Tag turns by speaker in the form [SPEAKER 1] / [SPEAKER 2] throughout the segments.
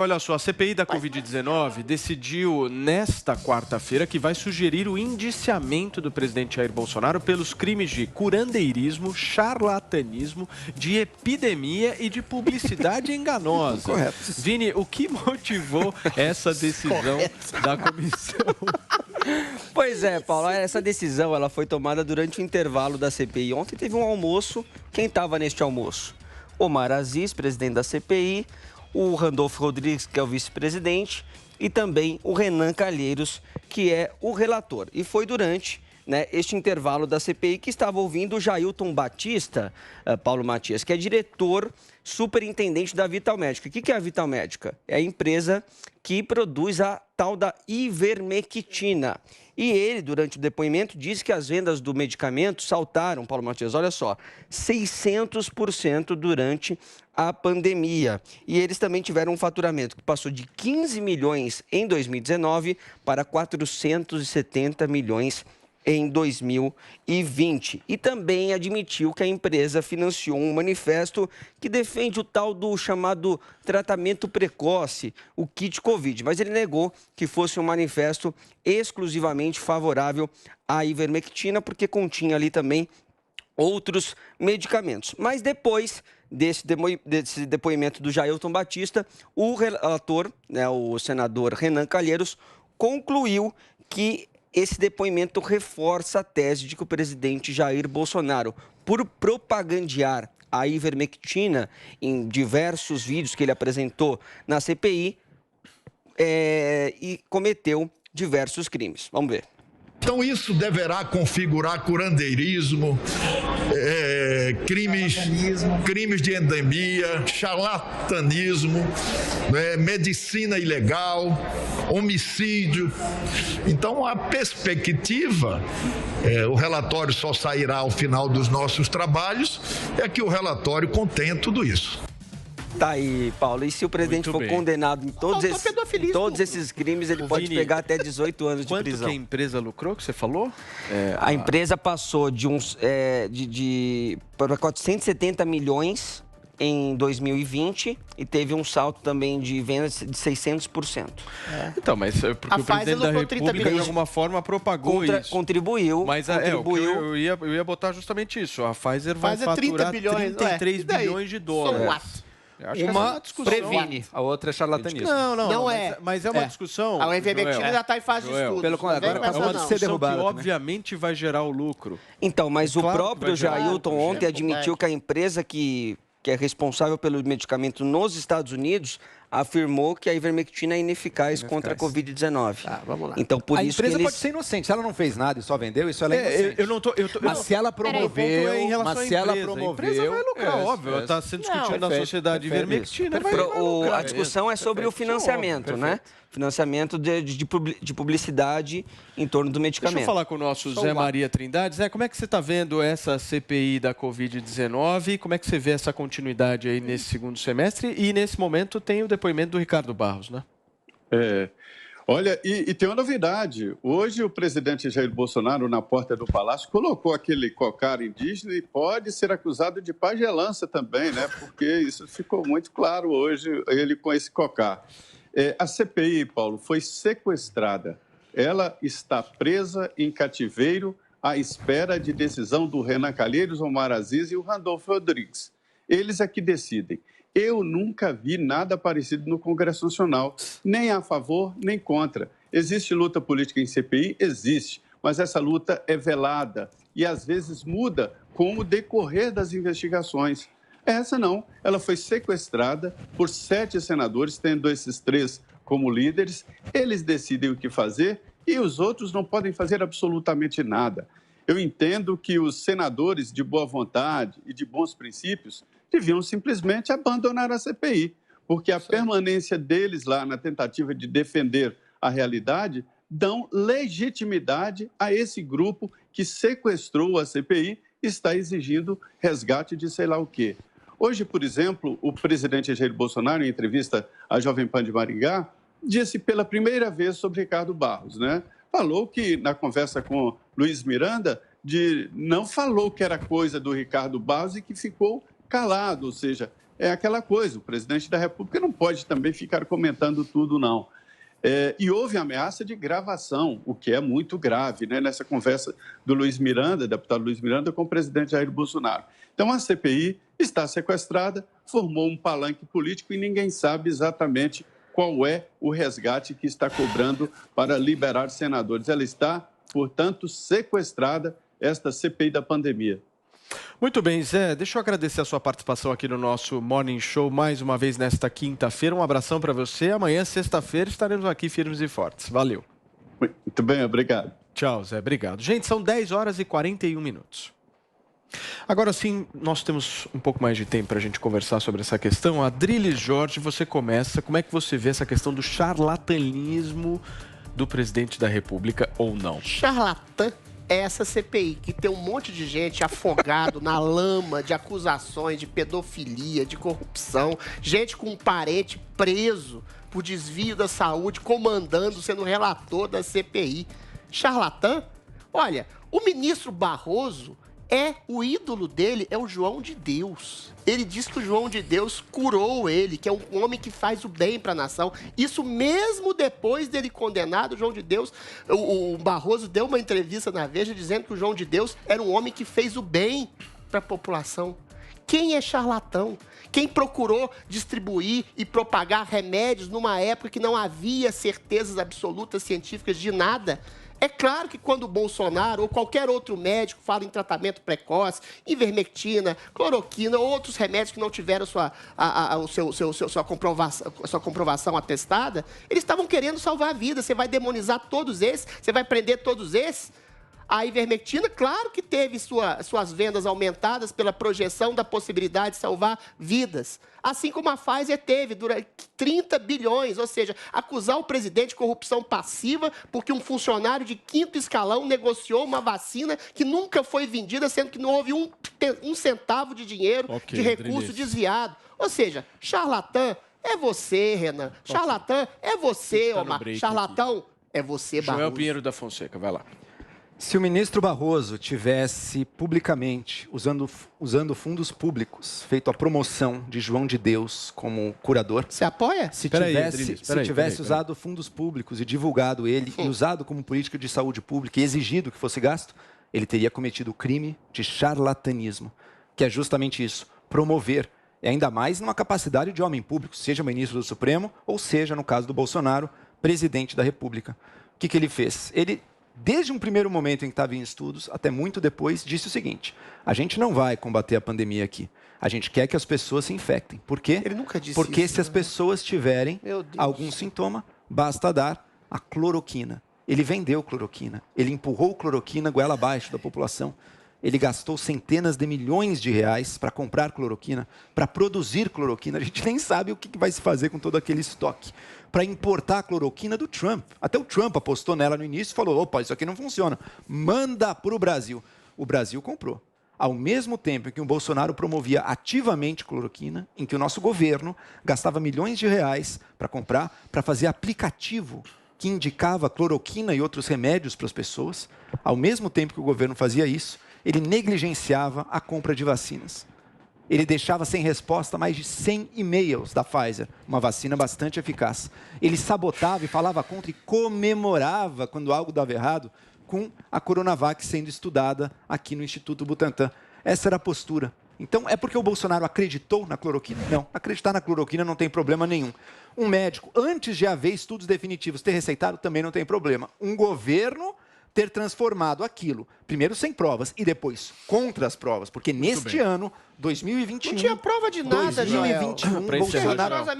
[SPEAKER 1] Olha só, a CPI da Covid-19 decidiu nesta quarta-feira que vai sugerir o indiciamento do presidente Jair Bolsonaro pelos crimes de curandeirismo, charlatanismo, de epidemia e de publicidade enganosa.
[SPEAKER 2] Correto.
[SPEAKER 1] Vini, o que motivou essa decisão da comissão?
[SPEAKER 3] Pois é, Paulo, essa decisão ela foi tomada durante o intervalo da CPI. Ontem teve um almoço. Quem estava neste almoço? Omar Aziz, presidente da CPI, o Randolfo Rodrigues, que é o vice-presidente, e também o Renan Calheiros, que é o relator. E foi durante este intervalo da CPI que estava ouvindo o Jailton Batista, Paulo Matias, que é diretor superintendente da Vital Médica. O que é a Vital Médica? É a empresa que produz a tal da ivermectina. E ele, durante o depoimento, disse que as vendas do medicamento saltaram, Paulo Matias, olha só, 600% durante a pandemia. E eles também tiveram um faturamento que passou de 15 milhões em 2019 para 470 milhões em 2020. E também admitiu que a empresa financiou um manifesto que defende o tal do chamado tratamento precoce, o kit Covid. Mas ele negou que fosse um manifesto exclusivamente favorável à ivermectina, porque continha ali também outros medicamentos. Mas depois desse depoimento do Jailton Batista, o relator, o senador Renan Calheiros, concluiu que esse depoimento reforça a tese de que o presidente Jair Bolsonaro, por propagandear a ivermectina em diversos vídeos que ele apresentou na CPI, e cometeu diversos crimes. Vamos ver.
[SPEAKER 4] Então isso deverá configurar curandeirismo, crimes de endemia, charlatanismo, medicina ilegal, homicídio. Então a perspectiva, o relatório só sairá ao final dos nossos trabalhos, é que o relatório contém tudo isso.
[SPEAKER 3] Tá aí, Paulo. E se o presidente for condenado em todos esses crimes, ele pode pegar até 18 anos de prisão.
[SPEAKER 1] Quanto que a empresa lucrou, que você falou?
[SPEAKER 3] A empresa passou para 470 milhões em 2020 e teve um salto também de vendas de 600%.
[SPEAKER 1] Então, mas porque o presidente da República, de alguma forma, propagou isso.
[SPEAKER 3] Contribuiu.
[SPEAKER 1] Mas eu ia botar justamente isso. A Pfizer vai faturar 33 bilhões de dólares.
[SPEAKER 5] Uma discussão. Previne, a outra é charlatanismo.
[SPEAKER 1] Não é. Mas é uma discussão.
[SPEAKER 6] A ivermectina já está em fase de estudo.
[SPEAKER 1] Agora acabou de ser derrubada. Que obviamente vai gerar o lucro.
[SPEAKER 3] Então, mas o próprio Jailton ontem admitiu que a empresa que é responsável pelo medicamento nos Estados Unidos afirmou que a ivermectina é ineficaz contra a Covid-19.
[SPEAKER 6] Vamos lá.
[SPEAKER 3] Então, por
[SPEAKER 5] a
[SPEAKER 3] isso
[SPEAKER 5] empresa
[SPEAKER 3] que
[SPEAKER 5] pode ser inocente. Se ela não fez nada e só vendeu, isso ela é inocente.
[SPEAKER 1] Eu não tô,
[SPEAKER 5] mas se ela promoveu,
[SPEAKER 1] a empresa vai lucrar, óbvio. Ela está sendo discutida na sociedade ivermectina.
[SPEAKER 3] A discussão é sobre o financiamento, né? Financiamento de publicidade em torno do medicamento.
[SPEAKER 1] Deixa eu falar com o nosso Zé Maria Trindade. Zé, como é que você está vendo essa CPI da Covid-19? Como é que você vê essa continuidade aí nesse segundo semestre? E nesse momento tem o depoimento do Ricardo Barros, né?
[SPEAKER 7] Olha, e tem uma novidade. Hoje o presidente Jair Bolsonaro, na porta do Palácio, colocou aquele cocar indígena e pode ser acusado de pagelança também, né? Porque isso ficou muito claro hoje, ele com esse cocar. A CPI, Paulo, foi sequestrada. Ela está presa em cativeiro à espera de decisão do Renan Calheiros, Omar Aziz e o Randolfo Rodrigues. Eles é que decidem. Eu nunca vi nada parecido no Congresso Nacional, nem a favor, nem contra. Existe luta política em CPI? Existe, mas essa luta é velada e às vezes muda com o decorrer das investigações. Essa não, ela foi sequestrada por 7 senadores, tendo esses 3 como líderes. Eles decidem o que fazer e os outros não podem fazer absolutamente nada. Eu entendo que os senadores de boa vontade e de bons princípios deviam simplesmente abandonar a CPI, porque a permanência deles lá na tentativa de defender a realidade dão legitimidade a esse grupo que sequestrou a CPI e está exigindo resgate de sei lá o quê. Hoje, por exemplo, o presidente Jair Bolsonaro, em entrevista à Jovem Pan de Maringá, disse pela primeira vez sobre Ricardo Barros, né? Falou que, na conversa com Luiz Miranda, não falou que era coisa do Ricardo Barros e que ficou calado, ou seja, é aquela coisa, o presidente da República não pode também ficar comentando tudo, não. E houve ameaça de gravação, o que é muito grave, né, nessa conversa do Luiz Miranda, deputado Luiz Miranda, com o presidente Jair Bolsonaro. Então, a CPI está sequestrada, formou um palanque político e ninguém sabe exatamente qual é o resgate que está cobrando para liberar senadores. Ela está, portanto, sequestrada, esta CPI da pandemia.
[SPEAKER 1] Muito bem, Zé, deixa eu agradecer a sua participação aqui no nosso Morning Show mais uma vez nesta quinta-feira. Um abração para você. Amanhã, sexta-feira, estaremos aqui firmes e fortes. Valeu.
[SPEAKER 7] Muito bem, obrigado.
[SPEAKER 1] Tchau, Zé. Obrigado. Gente, são 10 horas e 41 minutos. Agora sim, nós temos um pouco mais de tempo para a gente conversar sobre essa questão. Adriles Jorge, você começa. Como é que você vê essa questão do charlatanismo do presidente da República ou não?
[SPEAKER 6] Charlatã é essa CPI, que tem um monte de gente afogado na lama de acusações de pedofilia, de corrupção, gente com um parente preso por desvio da saúde, comandando, sendo relator da CPI. Charlatã? Olha, o ministro Barroso o ídolo dele é o João de Deus. Ele diz que o João de Deus curou ele, que é um homem que faz o bem para a nação. Isso mesmo depois dele condenado, o João de Deus, o Barroso deu uma entrevista na Veja dizendo que o João de Deus era um homem que fez o bem para a população. Quem é charlatão? Quem procurou distribuir e propagar remédios numa época que não havia certezas absolutas científicas de nada? É claro que quando o Bolsonaro ou qualquer outro médico fala em tratamento precoce, ivermectina, cloroquina, outros remédios que não tiveram sua comprovação atestada, eles estavam querendo salvar a vida. Você vai demonizar todos esses? Você vai prender todos esses? A ivermectina, claro que teve suas vendas aumentadas pela projeção da possibilidade de salvar vidas. Assim como a Pfizer teve, durante 30 bilhões, ou seja, acusar o presidente de corrupção passiva porque um funcionário de 5º escalão negociou uma vacina que nunca foi vendida, sendo que não houve um centavo de dinheiro de recurso desviado. Ou seja, charlatã é você, Renan. Charlatã é você, Omar. Charlatão é você, Barroso.
[SPEAKER 1] Joel Pinheiro da Fonseca, vai lá.
[SPEAKER 5] Se o ministro Barroso tivesse publicamente, usando fundos públicos, feito a promoção de João de Deus como curador...
[SPEAKER 6] Você apoia?
[SPEAKER 5] Se tivesse usado fundos públicos e divulgado ele, e usado como política de saúde pública e exigido que fosse gasto, ele teria cometido o crime de charlatanismo, que é justamente isso, promover, e ainda mais numa capacidade de homem público, seja ministro do Supremo ou seja, no caso do Bolsonaro, presidente da República. O que ele fez? Ele... Desde um primeiro momento em que estava em estudos, até muito depois, disse o seguinte: a gente não vai combater a pandemia aqui. A gente quer que as pessoas se infectem. Por quê?
[SPEAKER 6] Ele nunca disse
[SPEAKER 5] Porque
[SPEAKER 6] isso,
[SPEAKER 5] se as pessoas tiverem algum sintoma, basta dar a cloroquina. Ele vendeu cloroquina. Ele empurrou cloroquina goela abaixo da população. Ele gastou centenas de milhões de reais para comprar cloroquina, para produzir cloroquina. A gente nem sabe o que vai se fazer com todo aquele estoque. Para importar a cloroquina do Trump. Até o Trump apostou nela no início e falou: opa, isso aqui não funciona. Manda para o Brasil. O Brasil comprou. Ao mesmo tempo em que o Bolsonaro promovia ativamente cloroquina, em que o nosso governo gastava milhões de reais para comprar, para fazer aplicativo que indicava cloroquina e outros remédios para as pessoas, ao mesmo tempo que o governo fazia isso, ele negligenciava a compra de vacinas. Ele deixava sem resposta mais de 100 e-mails da Pfizer, uma vacina bastante eficaz. Ele sabotava e falava contra e comemorava quando algo dava errado com a Coronavac sendo estudada aqui no Instituto Butantan. Essa era a postura. Então, é porque o Bolsonaro acreditou na cloroquina? Não, acreditar na cloroquina não tem problema nenhum. Um médico, antes de haver estudos definitivos, ter receitado também não tem problema. Um governo ter transformado aquilo, primeiro sem provas e depois contra as provas, porque neste ano, 2021...
[SPEAKER 6] Não tinha prova de nada,
[SPEAKER 5] 2021, Bolsonaro...
[SPEAKER 6] prova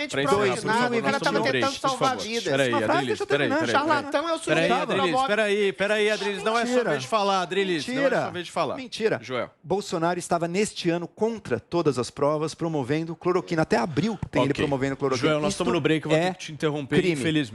[SPEAKER 6] de nada, o cara estava tentando salvar vidas.
[SPEAKER 1] Peraí, Adriles,
[SPEAKER 6] charlatão é o sujeito que promove...
[SPEAKER 1] Peraí, Adriles, não é sua vez de falar, Adriles, não é sua vez de falar.
[SPEAKER 5] Mentira.
[SPEAKER 1] Joel.
[SPEAKER 5] Bolsonaro estava neste ano contra todas as provas, promovendo cloroquina. Até abril tem ele promovendo cloroquina.
[SPEAKER 1] Joel, nós estamos no break, eu vou ter que te interromper, infelizmente.